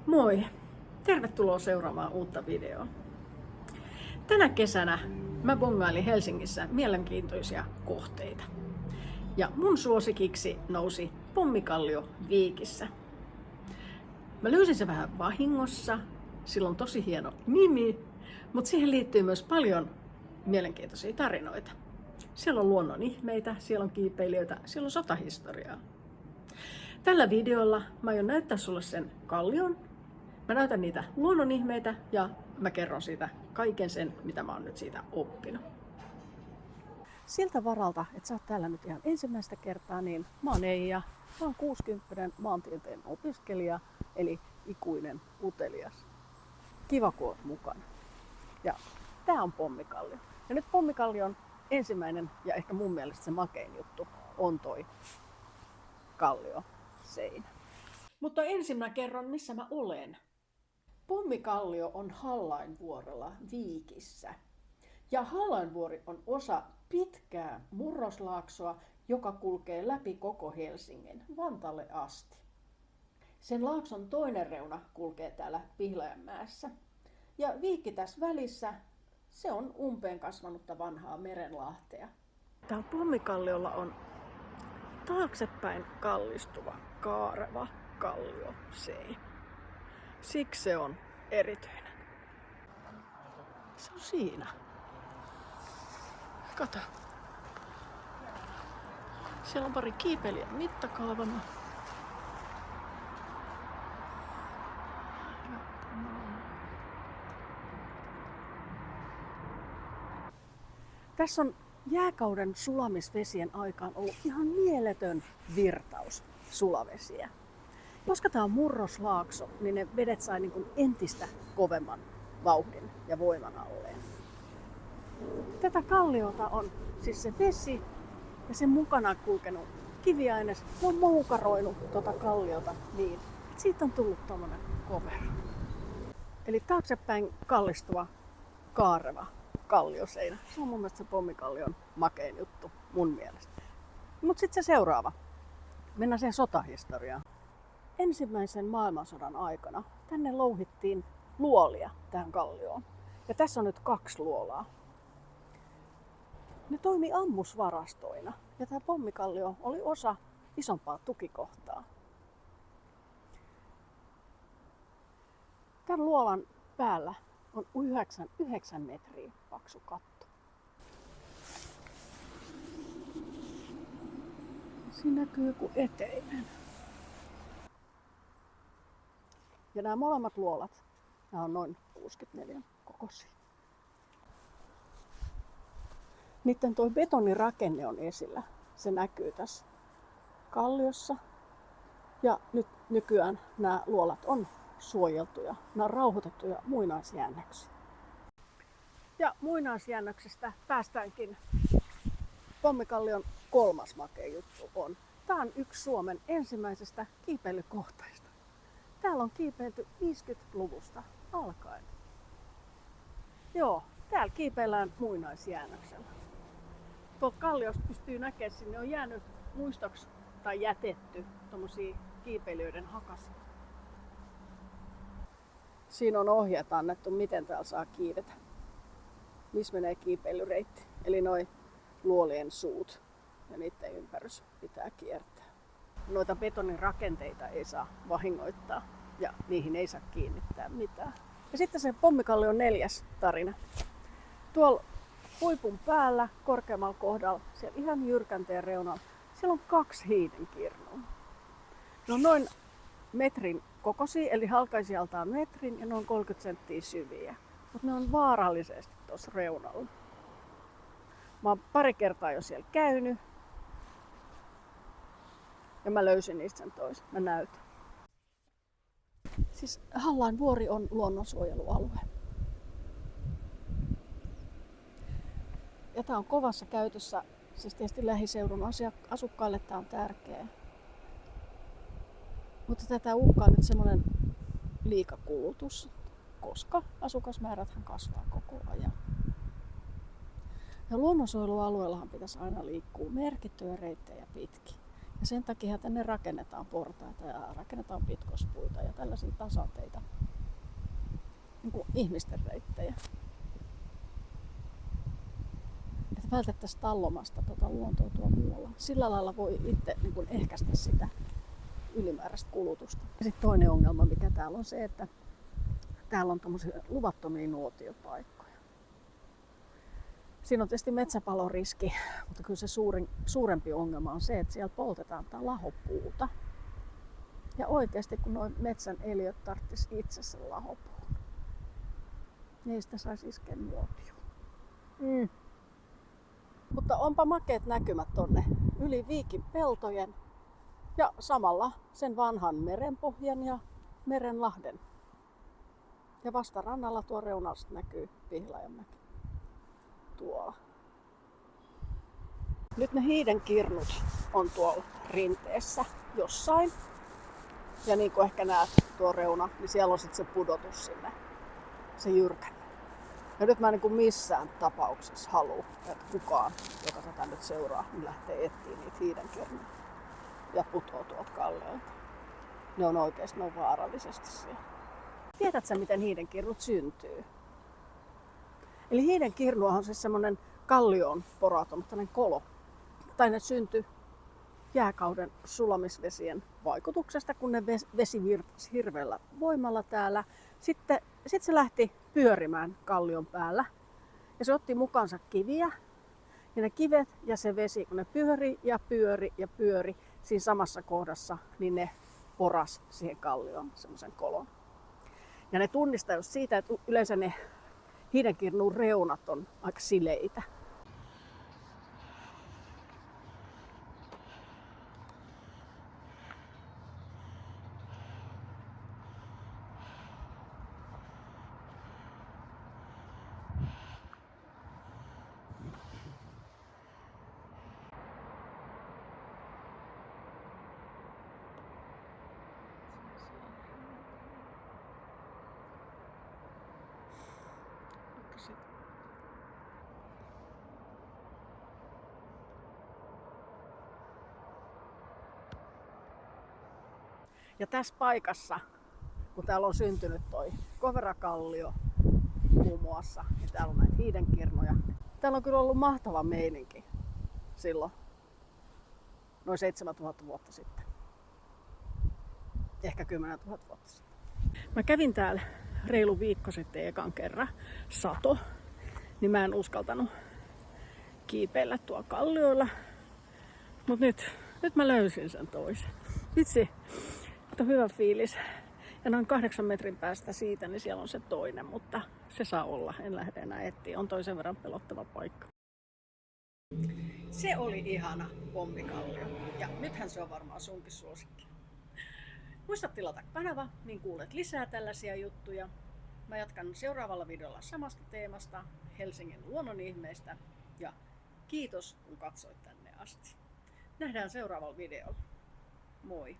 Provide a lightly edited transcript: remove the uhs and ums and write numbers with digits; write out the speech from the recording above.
Moi! Tervetuloa seuraamaan uutta videoa. Tänä kesänä mä bongailin Helsingissä mielenkiintoisia kohteita. Ja mun suosikiksi nousi Pommikallio Viikissä. Mä löysin se vähän vahingossa, sillä on tosi hieno nimi, mutta siihen liittyy myös paljon mielenkiintoisia tarinoita. Siellä on luonnon ihmeitä, siellä on kiipeilijöitä, siellä on sotahistoriaa. Tällä videolla mä aion näyttää sulle sen kallion. Mä näytän niitä luonnonihmeitä ja mä kerron siitä kaiken sen, mitä mä oon nyt siitä oppinut. Siltä varalta, että sä oot täällä nyt ihan ensimmäistä kertaa, niin mä oon Eija. Mä oon 60 maantieteen opiskelija, eli ikuinen utelias. Kiva, kun oot mukana. Ja tää on Pommikallio. Ja nyt Pommikallion ensimmäinen ja ehkä mun mielestä se makein juttu on toi kallioseinä. Mutta ensin mä kerron, missä mä olen. Pommikallio on Hallainvuorella Viikissä. Ja Hallainvuori on osa pitkää murroslaaksoa, joka kulkee läpi koko Helsingin Vantaalle asti. Sen laakson toinen reuna kulkee täällä Pihlajanmäessä. Ja Viikki tässä välissä, se on umpeen kasvanutta vanhaa merenlahtea. Täällä Pommikalliolla on taaksepäin kallistuva, kaareva kallioseinä. Siksi se on erityinen. Se on siinä. Kato. Siellä on pari kiipeilijän mittakaavana. Tässä on jääkauden sulamisvesien aikaan ollut ihan mieletön virtaus sulavesiä. Koska tämä on murroslaakso, niin ne vedet sai niin kuin entistä kovemman vauhdin ja voiman alleen. Tätä kalliota on siis se vesi ja sen mukana kulkenut kiviaines. Ne on moukaroinut tuota kalliota niin, että siitä on tullut tommonen kovero. Eli taaksepäin kallistuva, kaareva kallioseinä. Se on mun mielestä se Pommikallion makein juttu mun mielestä. Mut sitten se seuraava. Mennään sen sotahistoriaan. Ensimmäisen maailmansodan aikana tänne louhittiin luolia tähän kallioon. Ja tässä on nyt 2 luolaa. Ne toimi ammusvarastoina ja tämä Pommikallio oli osa isompaa tukikohtaa. Tämän luolan päällä on 9 metriä paksu katto. Siinä näkyy joku eteinen. Ja nämä molemmat luolat, nämä on noin 64 kokoisia. Niiden tuo betonirakenne on esillä. Se näkyy tässä kalliossa. Ja nyt nykyään nämä luolat on suojeltuja. Nämä on rauhoitettuja muinaisjäännöksiä. Ja muinaisjäännöksistä päästäänkin Pommikallion 3. makea juttu on. Tämä on yksi Suomen ensimmäisestä kiipeilykohteista. Täällä on kiipeilty 50-luvusta alkaen. Joo, täällä kiipeillään muinaisjäännöksellä. Tuolta kalliosta pystyy näkemään, sinne on jäänyt muistoksi tai jätetty tommosia kiipeilijöiden hakasia. Siinä on ohjeet annettu, miten täällä saa kiivetä. Missä menee kiipeilyreitti. Eli noi luolien suut ja niiden ympärys pitää kiertää. Noita betonin rakenteita ei saa vahingoittaa ja niihin ei saa kiinnittää mitään. Ja sitten se Pommikallion 4. tarina. Tuolla huipun päällä, korkeammalla kohdalla, siellä ihan jyrkänteen reunalla, siellä on 2 hiidenkirnua. Ne on noin metrin kokoisia, eli halkaisijaltaan metrin ja noin 30 senttiä syviä. Mutta ne on vaarallisesti tuossa reunalla. Mä oon pari kertaa jo siellä käynyt. Ja mä löysin niistä sen toisen. Mä näytän. Siis Hallainvuori on luonnonsuojelualue. Ja tää on kovassa käytössä. Siis tietysti lähiseudun asukkaille tää on tärkeä. Mutta tätä uhkaa nyt semmonen liikakulutus, koska asukasmääräthän kasvaa koko ajan. Ja luonnonsuojelualueellahan pitäisi aina liikkua merkittyjä reittejä pitkin. Ja sen takia tänne rakennetaan portaita ja rakennetaan pitkospuita ja tällaisia tasanteita, niin kuin ihmisten reittejä. Että vältettäisiin tallomasta luontoa tuolla muualla. Sillä lailla voi itse niin kuin ehkäistä sitä ylimääräistä kulutusta. Ja sitten toinen ongelma, mikä täällä on se, että täällä on tommosia luvattomia nuotiopaikkoja. Siinä on tietysti metsäpaloriski, mutta kyllä se suurempi ongelma on se, että siellä poltetaan lahopuuta. Ja oikeasti kun nuo metsän eliöt tarttis itse sen lahopuun, niistä saisi iskeä nuotioon. Mutta onpa makeat näkymät tonne yli Viikin peltojen ja samalla sen vanhan merenpohjan ja Merenlahden. Ja vasta rannalla tuo reunasta näkyy Pihlajanmäki. Tuolla. Nyt ne hiidenkirnut on tuolla rinteessä jossain. Ja niin kuin ehkä näet tuo reuna, niin siellä on sitten se pudotus sinne. Se jyrkänne. Ja nyt mä en niin missään tapauksessa halua, että kukaan, joka tätä nyt seuraa, niin lähtee etsimään niitä hiidenkirnuja ja putoo tuolta kalliolta. Ne on oikeasti vaarallisesti siellä. Tiedätkö miten hiidenkirnut syntyy? Eli hiidenkirnuhan on siis semmoinen kallioon porautunut tällainen kolo. Tai ne syntyi jääkauden sulamisvesien vaikutuksesta, kun ne vesi virtasi hirveällä voimalla täällä. Sitten se lähti pyörimään kallion päällä ja se otti mukansa kiviä. Ja ne kivet ja se vesi, kun ne pyöri siinä samassa kohdassa, niin ne poras siihen kallioon semmoisen kolon. Ja ne tunnistaa just siitä, että yleensä ne hiidenkirnun reunat on aika sileitä. Ja tässä paikassa, kun täällä on syntynyt toi Koverakallio muun muassa, niin täällä on näitä hiidenkirnoja. Täällä on kyllä ollut mahtava meininki silloin noin 7000 vuotta sitten. Ehkä 10 000 vuotta sitten. Mä kävin täällä reilu viikko sitten ekan kerran, sato, niin mä en uskaltanut kiipeillä tuolla kallioilla. Mut nyt mä löysin sen toisen. Vitsi, on hyvä fiilis. Ja noin 8 metrin päästä siitä, niin siellä on se toinen, mutta se saa olla. En lähde enää etsiä. On toisen verran pelottava paikka. Se oli ihana pommikallio. Ja nythän se on varmaan sunkin suosikki. Muista tilata kanava, niin kuulet lisää tällaisia juttuja. Mä jatkan seuraavalla videolla samasta teemasta, Helsingin luonnonihmeistä. Ja kiitos kun katsoit tänne asti. Nähdään seuraavalla videolla. Moi!